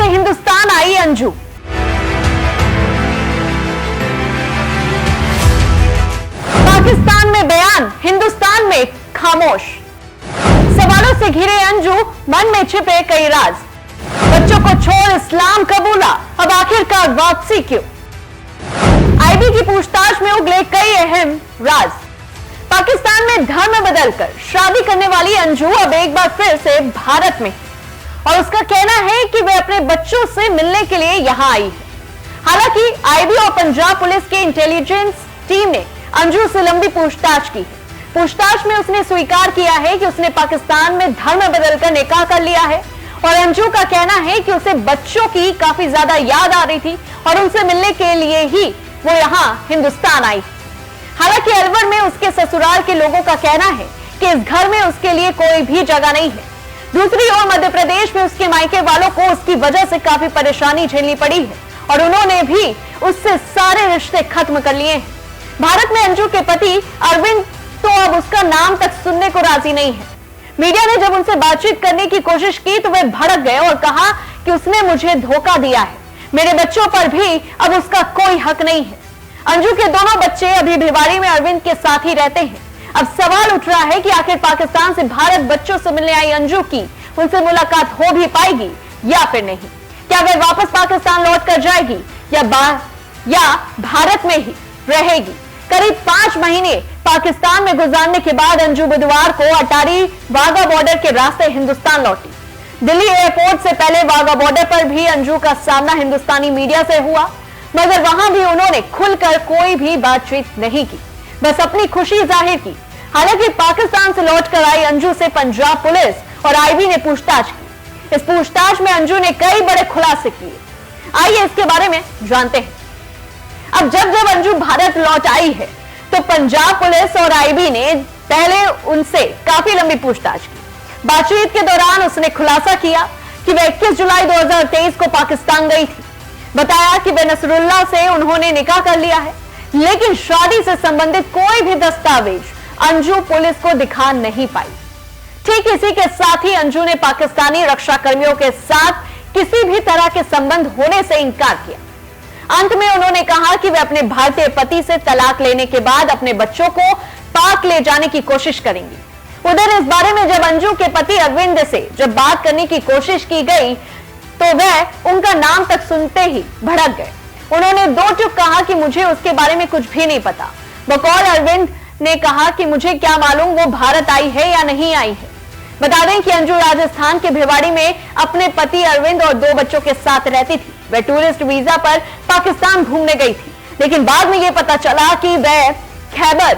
हिंदुस्तान आई अंजू। पाकिस्तान में बयान, हिंदुस्तान में खामोश। सवालों से घिरे अंजू, मन में छिपे कई राज। बच्चों को छोड़ इस्लाम कबूला, अब आखिरकार वापसी क्यों? आईबी की पूछताछ में उगले कई अहम राज। पाकिस्तान में धर्म बदलकर शादी करने वाली अंजू अब एक बार फिर से भारत में, और उसका कहना है कि वह अपने बच्चों से मिलने के लिए यहां आई है। हालांकि आईबी और पंजाब पुलिस की इंटेलिजेंस टीम ने अंजू से लंबी पूछताछ की है। पूछताछ में उसने स्वीकार किया है कि उसने पाकिस्तान में धर्म बदलकर निकाह कर लिया है, और अंजू का कहना है कि उसे बच्चों की काफी ज्यादा याद आ रही थी और उनसे मिलने के लिए ही वो यहाँ हिंदुस्तान आई। हालांकि अलवर में उसके ससुराल के लोगों का कहना है कि इस घर में उसके लिए कोई भी जगह नहीं है। दूसरी ओर मध्य प्रदेश में उसके मायके वालों को उसकी वजह से काफी परेशानी झेलनी पड़ी है और उन्होंने भी उससे सारे रिश्ते खत्म कर लिए हैं। भारत में अंजू के पति अरविंद तो अब उसका नाम तक सुनने को राजी नहीं है। मीडिया ने जब उनसे बातचीत करने की कोशिश की तो वे भड़क गए और कहा कि उसने मुझे धोखा दिया है, मेरे बच्चों पर भी अब उसका कोई हक नहीं है। अंजू के दोनों बच्चे अभी भिवाड़ी में अरविंद के साथ ही रहते हैं। अब सवाल उठ रहा है कि आखिर पाकिस्तान से भारत बच्चों से मिलने आई अंजू की उनसे मुलाकात हो भी पाएगी या फिर नहीं? क्या वह वापस पाकिस्तान लौट कर जाएगी या भारत में ही रहेगी? करीब 5 महीने पाकिस्तान में गुजारने के बाद अंजू बुधवार को अटारी वाघा बॉर्डर के रास्ते हिंदुस्तान लौटी। दिल्ली एयरपोर्ट से पहले वाघा बॉर्डर पर भी अंजू का सामना हिंदुस्तानी मीडिया से हुआ, मगर वहां भी उन्होंने खुलकर कोई भी बातचीत नहीं की, बस अपनी खुशी जाहिर की। हालांकि पाकिस्तान से लौटकर आई अंजू से पंजाब पुलिस और आईबी ने पूछताछ की। इस पूछताछ में अंजू ने कई बड़े खुलासे किए। आइए इसके बारे में जानते हैं। अब जब अंजू भारत लौट आई है तो पंजाब पुलिस और आईबी ने पहले उनसे काफी लंबी पूछताछ की। बातचीत के दौरान उसने खुलासा किया कि वह 21 जुलाई 2023 को पाकिस्तान गई थी। बताया कि वह नसरुल्लाह से उन्होंने निकाह कर लिया है, लेकिन शादी से संबंधित कोई भी दस्तावेज अंजू पुलिस को दिखा नहीं पाई। ठीक इसी के साथ ही अंजू ने पाकिस्तानी रक्षा कर्मियों के साथ किसी भी तरह के संबंध होने से इनकार किया। अंत में उन्होंने कहा कि वे अपने भारतीय पति से तलाक लेने के बाद अपने बच्चों को पाक ले जाने की कोशिश करेंगी। उधर इस बारे में जब अंजू के पति अरविंद से जब बात करने की कोशिश की गई तो वह उनका नाम तक सुनते ही भड़क गए। उन्होंने दो टूक कहा कि मुझे उसके बारे में कुछ भी नहीं पता। बकौल अरविंद ने कहा कि मुझे क्या मालूम वो भारत आई है या नहीं आई है। बता दें कि अंजू राजस्थान के भिवाड़ी में अपने पति अरविंद और 2 बच्चों के साथ रहती थी। वह टूरिस्ट वीजा पर पाकिस्तान घूमने गई थी, लेकिन बाद में यह पता चला कि वह खैबर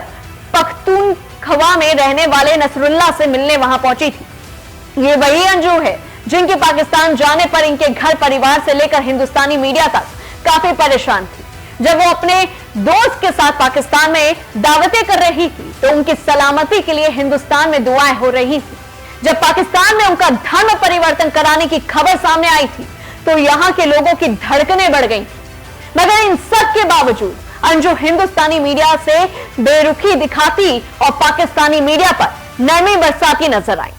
पख्तूनख्वा में रहने वाले नसरुल्लाह से मिलने वहां पहुंची थी। ये वही अंजू है जिनके पाकिस्तान जाने पर इनके घर परिवार से लेकर हिंदुस्तानी मीडिया तक काफी परेशान थी। जब वो अपने दोस्त के साथ पाकिस्तान में दावतें कर रही थी तो उनकी सलामती के लिए हिंदुस्तान में दुआएं हो रही थी। जब पाकिस्तान में उनका धर्म परिवर्तन कराने की खबर सामने आई थी तो यहाँ के लोगों की धड़कनें बढ़ गई। मगर इन सब के बावजूद अंजू हिंदुस्तानी मीडिया से बेरुखी दिखाती और पाकिस्तानी मीडिया पर नरमी बरसाती नजर आई।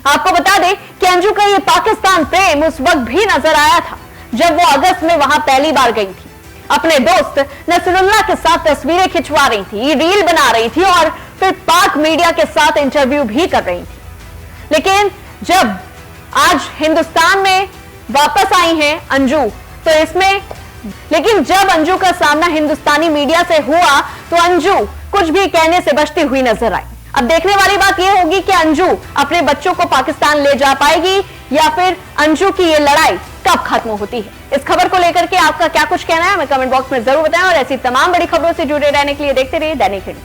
आपको बता दें कि अंजू का ये पाकिस्तान प्रेम उस वक्त भी नजर आया था जब वो अगस्त में वहां पहली बार गई थी। अपने दोस्त नसरुल्लाह के साथ तस्वीरें खिंचवा रही थी, रील बना रही थी और फिर पाक मीडिया के साथ इंटरव्यू भी कर रही थी। लेकिन जब आज हिंदुस्तान में वापस आई हैं अंजू जब अंजू का सामना हिंदुस्तानी मीडिया से हुआ तो अंजू कुछ भी कहने से बचती हुई नजर आई। अब देखने वाली बात यह होगी कि अंजू अपने बच्चों को पाकिस्तान ले जा पाएगी या फिर अंजू की ये लड़ाई कब खत्म होती है। इस खबर को लेकर के आपका क्या कुछ कहना है हमें कमेंट बॉक्स में जरूर बताएं और ऐसी तमाम बड़ी खबरों से जुड़े रहने के लिए देखते रहिए दैनिक हिंद।